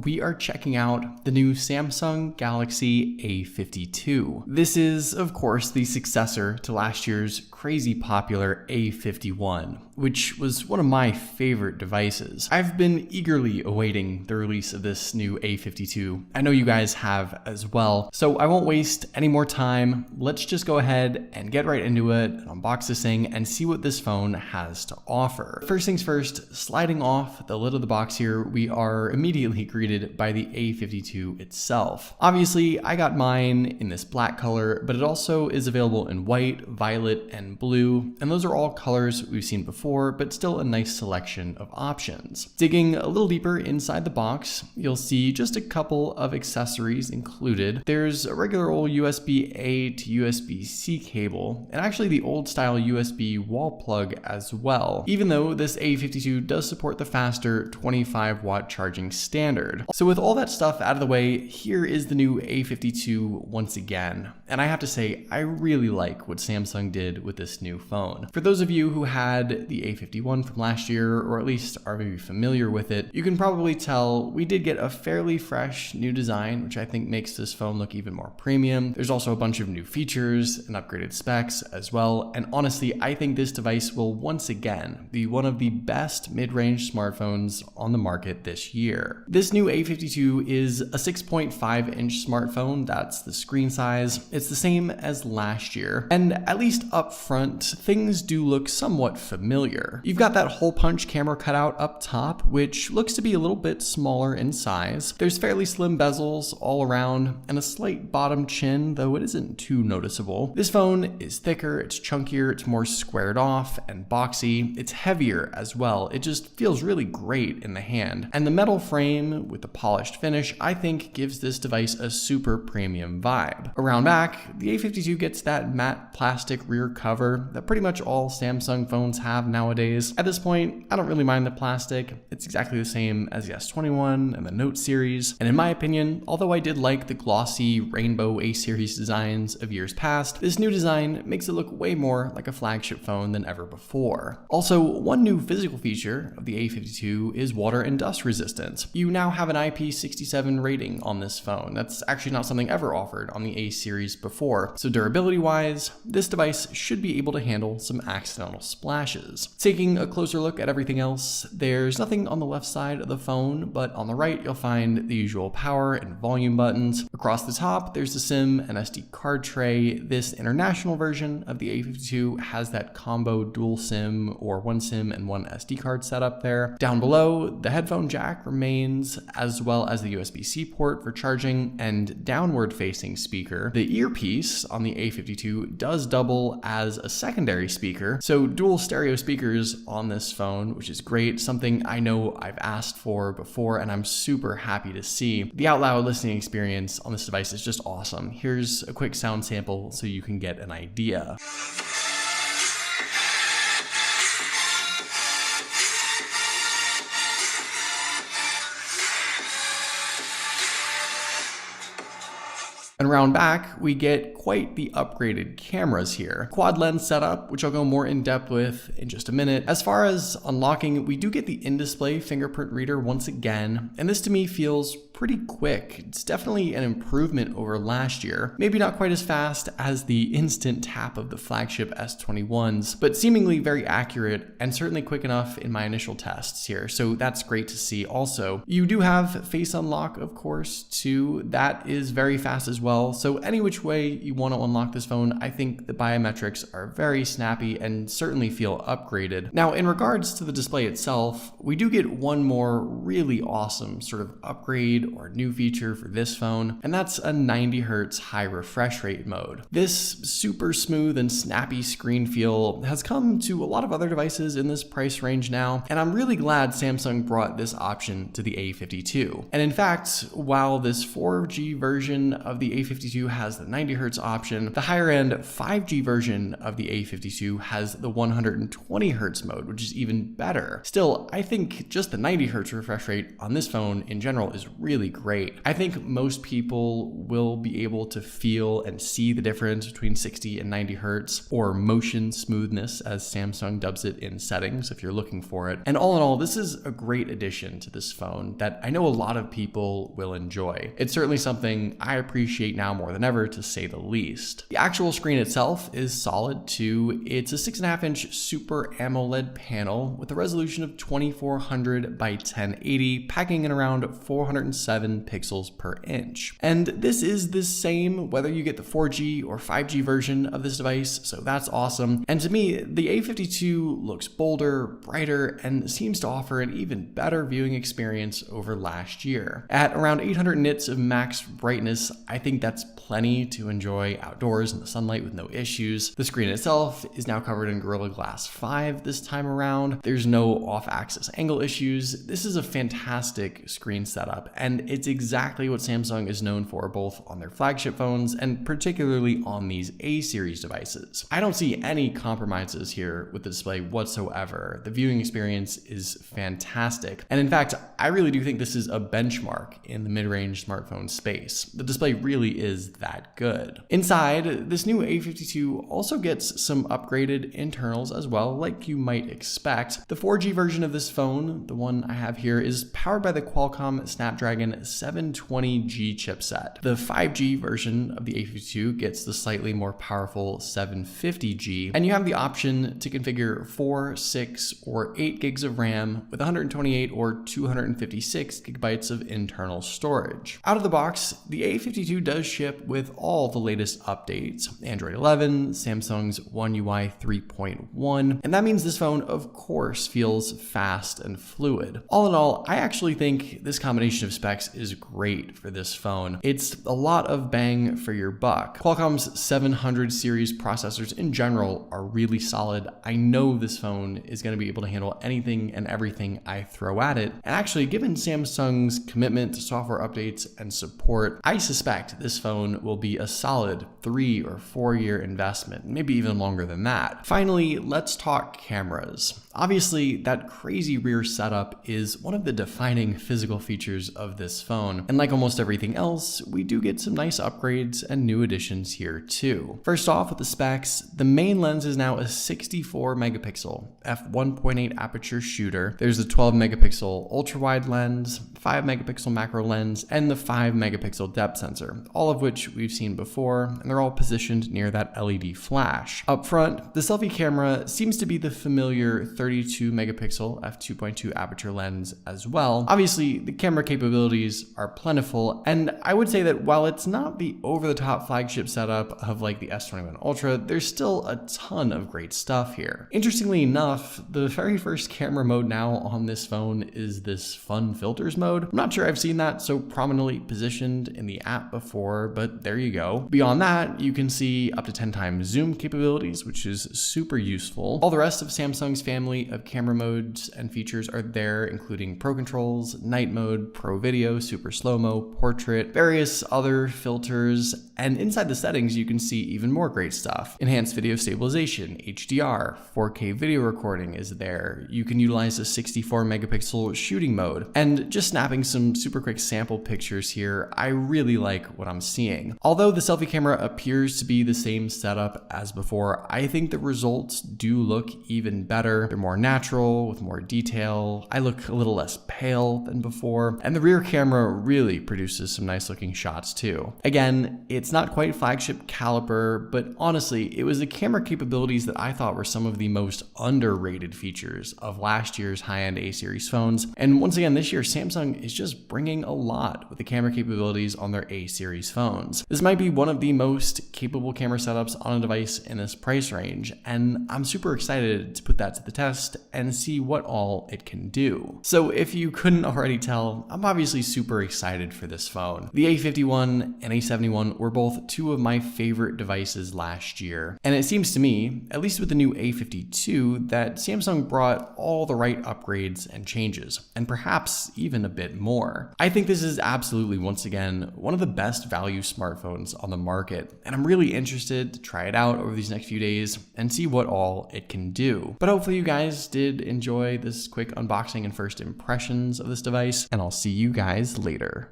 We are checking out the new Samsung Galaxy A52. This is, of course, the successor to last year's crazy popular A51, which was one of my favorite devices. I've been eagerly awaiting the release of this new A52. I know you guys have as well, so I won't waste any more time. Let's just go ahead and get right into it and unbox this thing and see what this phone has to offer. First things first, sliding off the lid of the box here, we are immediately greeted by the A52 itself. Obviously, I got mine in this black color, but it also is available in white, violet, and blue, and those are all colors we've seen before, but still a nice selection of options. Digging a little deeper inside the box, you'll see just a couple of accessories included. There's a regular old USB-A to USB-C cable, and actually the old style USB wall plug as well, even though this A52 does support the faster 25-watt charging standard. So with all that stuff out of the way, here is the new A52 once again. And I have to say, I really like what Samsung did with this new phone. For those of you who had the A51 from last year, or at least are maybe familiar with it, you can probably tell we did get a fairly fresh new design, which I think makes this phone look even more premium. There's also a bunch of new features and upgraded specs as well. And honestly, I think this device will once again be one of the best mid-range smartphones on the market this year. This new A52 is a 6.5-inch smartphone. That's the screen size. It's the same as last year. And at least up front, things do look somewhat familiar. You've got that hole punch camera cutout up top, which looks to be a little bit smaller in size. There's fairly slim bezels all around and a slight bottom chin, though it isn't too noticeable. This phone is thicker, it's chunkier, it's more squared off and boxy. It's heavier as well. It just feels really great in the hand. And the metal frame with the polished finish, I think gives this device a super premium vibe. Around back, the A52 gets that matte plastic rear cover that pretty much all Samsung phones have nowadays. At this point, I don't really mind the plastic. It's exactly the same as the S21 and the Note series. And in my opinion, although I did like the glossy rainbow A series designs of years past, this new design makes it look way more like a flagship phone than ever before. Also, one new physical feature of the A52 is water and dust resistance. You now have an IP67 rating on this phone. That's actually not something ever offered on the A series before. So durability wise, this device should be able to handle some accidental splashes. Taking a closer look at everything else, there's nothing on the left side of the phone, but on the right you'll find the usual power and volume buttons. Across the top, there's the SIM and SD card tray. This international version of the A52 has that combo dual SIM or one SIM and one SD card setup there. Down below, the headphone jack remains, as well as the USB-C port for charging and downward facing speaker. The earpiece on the A52 does double as a secondary speaker, so dual stereo speakers on this phone, which is great, something I know I've asked for before and I'm super happy to see. The out loud listening experience on this device is just awesome. Here's a quick sound sample so you can get an idea. And around back, we get quite the upgraded cameras here. Quad lens setup, which I'll go more in depth with in just a minute. As far as unlocking, we do get the in-display fingerprint reader once again, and this to me feels pretty quick. It's definitely an improvement over last year. Maybe not quite as fast as the instant tap of the flagship S21s, but seemingly very accurate and certainly quick enough in my initial tests here. So that's great to see also. You do have face unlock, of course, too. That is very fast as well. So any which way you want to unlock this phone, I think the biometrics are very snappy and certainly feel upgraded. Now, in regards to the display itself, we do get one more really awesome sort of upgrade or new feature for this phone, and that's a 90 Hz high refresh rate mode. This super smooth and snappy screen feel has come to a lot of other devices in this price range now, and I'm really glad Samsung brought this option to the A52. And in fact, while this 4G version of the A52 has the 90 Hz option, the higher end 5G version of the A52 has the 120 Hz mode, which is even better. Still, I think just the 90 Hz refresh rate on this phone in general is really really great. I think most people will be able to feel and see the difference between 60 and 90 hertz, or motion smoothness as Samsung dubs it in settings if you're looking for it. And all in all, this is a great addition to this phone that I know a lot of people will enjoy. It's certainly something I appreciate now more than ever, to say the least. The actual screen itself is solid too. It's a 6.5-inch Super AMOLED panel with a resolution of 2400 by 1080, packing in around 407 pixels per inch. And this is the same whether you get the 4G or 5G version of this device, so that's awesome. And to me, the A52 looks bolder, brighter, and seems to offer an even better viewing experience over last year. At around 800 nits of max brightness, I think that's plenty to enjoy outdoors in the sunlight with no issues. The screen itself is now covered in Gorilla Glass 5 this time around. There's no off-axis angle issues. This is a fantastic screen setup, and it's exactly what Samsung is known for, both on their flagship phones and particularly on these A-series devices. I don't see any compromises here with the display whatsoever. The viewing experience is fantastic, and in fact, I really do think this is a benchmark in the mid-range smartphone space. The display really is that good. Inside, this new A52 also gets some upgraded internals as well, like you might expect. The 4G version of this phone, the one I have here, is powered by the Qualcomm Snapdragon 720G chipset. The 5G version of the A52 gets the slightly more powerful 750G, and you have the option to configure 4, 6, or 8 gigs of RAM with 128 or 256 gigabytes of internal storage. Out of the box, the A52 does ship with all the latest updates: Android 11, Samsung's OneUI 3.1, and that means this phone, of course, feels fast and fluid. All in all, I actually think this combination of specs is great for this phone. It's a lot of bang for your buck. Qualcomm's 700 series processors in general are really solid. I know this phone is going to be able to handle anything and everything I throw at it. And actually, given Samsung's commitment to software updates and support, I suspect this phone will be a solid 3 or 4 year investment, maybe even longer than that. Finally, let's talk cameras. Obviously, that crazy rear setup is one of the defining physical features of this phone, and like almost everything else, we do get some nice upgrades and new additions here too. First off, with the specs, the main lens is now a 64 megapixel f1.8 aperture shooter. There's the 12 megapixel ultra wide lens, 5 megapixel macro lens, and the 5 megapixel depth sensor, all of which we've seen before, and they're all positioned near that LED flash. Up front, the selfie camera seems to be the familiar 32 megapixel f2.2 aperture lens as well. Obviously, the camera capabilities are plentiful, and I would say that while it's not the over-the-top flagship setup of like the S21 Ultra, there's still a ton of great stuff here. Interestingly enough, the very first camera mode now on this phone is this fun filters mode. I'm not sure I've seen that so prominently positioned in the app before, but there you go. Beyond that, you can see up to 10 times zoom capabilities, which is super useful. All the rest of Samsung's family of camera modes and features are there, including Pro Controls, Night Mode, Pro Video, Super Slow-Mo, Portrait, various other filters, and inside the settings you can see even more great stuff. Enhanced video stabilization, HDR, 4K video recording is there. You can utilize a 64 megapixel shooting mode, and just snapping some super quick sample pictures here, I really like what I'm seeing. Although the selfie camera appears to be the same setup as before, I think the results do look even better. They're more natural, with more detail. I look a little less pale than before, and the rear camera really produces some nice looking shots too. Again, it's not quite flagship caliber, but honestly, it was the camera capabilities that I thought were some of the most underrated features of last year's high-end A-series phones. And once again, this year, Samsung is just bringing a lot with the camera capabilities on their A-series phones. This might be one of the most capable camera setups on a device in this price range, and I'm super excited to put that to the test and see what all it can do. So if you couldn't already tell, I'm obviously super excited for this phone. The A51 and A71 were both two of my favorite devices last year, and it seems to me, at least with the new A52, that Samsung brought all the right upgrades and changes, and perhaps even a bit more. I think this is absolutely, once again, one of the best value smartphones on the market, and I'm really interested to try it out over these next few days and see what all it can do. But hopefully you guys did enjoy this quick unboxing and first impressions of this device, and I'll see you guys later.